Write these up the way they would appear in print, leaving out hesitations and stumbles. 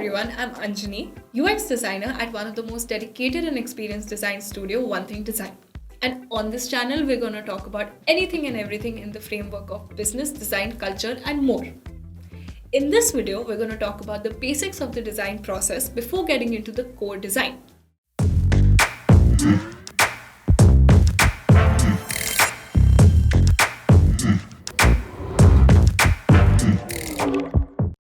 everyone, I'm Anjini, UX designer at one of the most dedicated and experienced design studio, One Thing Design. And on this channel, we're going to talk about anything and everything in the framework of business, design, culture, and more. In this video, we're going to talk about the basics of the design process before getting into the core design.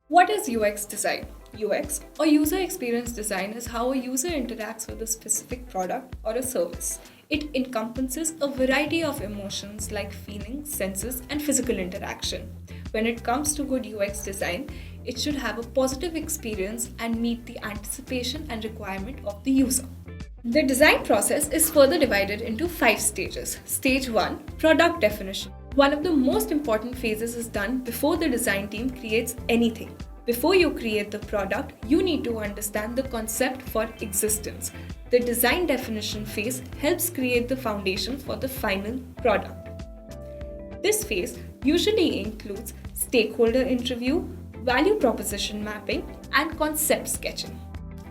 What is UX design? UX or user experience design is how a user interacts with a specific product or a service. It encompasses a variety of emotions like feelings, senses, and physical interaction. When it comes to good UX design, it should have a positive experience and meet the anticipation and requirement of the user. The design process is further divided into 5 stages. Stage 1, product definition. One of the most important phases is done before the design team creates anything. Before you create the product, you need to understand the concept for existence. The design definition phase helps create the foundation for the final product. This phase usually includes stakeholder interview, value proposition mapping, and concept sketching.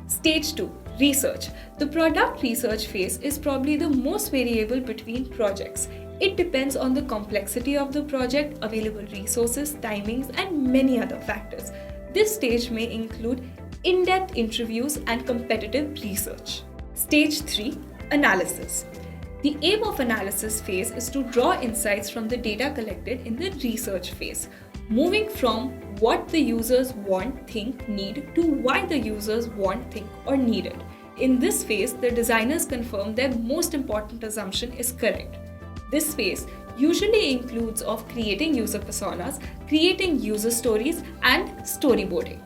Stage 2, research. The product research phase is probably the most variable between projects. It depends on the complexity of the project, available resources, timings, and many other factors. This stage may include in-depth interviews and competitive research. Stage 3, analysis. The aim of analysis phase is to draw insights from the data collected in the research phase, moving from what the users want, think, need to why the users want, think, or need it. In this phase, the designers confirm their most important assumption is correct. This phase usually includes of creating user personas, creating user stories, and storyboarding.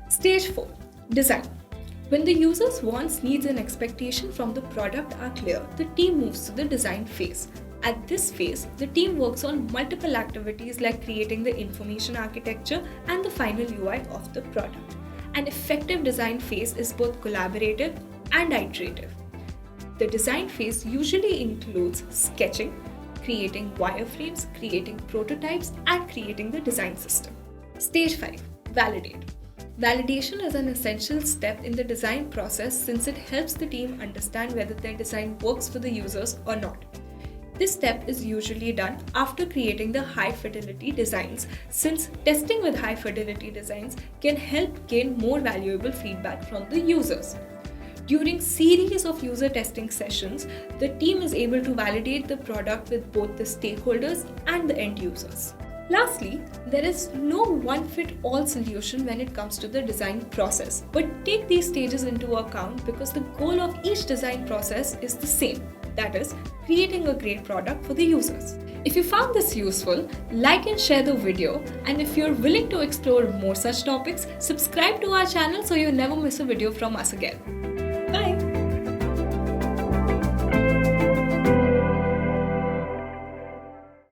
Stage 4, design. When the user's wants, needs, and expectations from the product are clear, the team moves to the design phase. At this phase, the team works on multiple activities like creating the information architecture and the final UI of the product. An effective design phase is both collaborative and iterative. The design phase usually includes sketching, creating wireframes, creating prototypes, and creating the design system. Stage 5, validate. Validation is an essential step in the design process since it helps the team understand whether their design works for the users or not. This step is usually done after creating the high-fidelity designs, since testing with high-fidelity designs can help gain more valuable feedback from the users. During series of user testing sessions, the team is able to validate the product with both the stakeholders and the end users. Lastly, there is no one-fit-all solution when it comes to the design process, but take these stages into account because the goal of each design process is the same, that is, creating a great product for the users. If you found this useful, like and share the video, and if you're willing to explore more such topics, subscribe to our channel so you never miss a video from us again.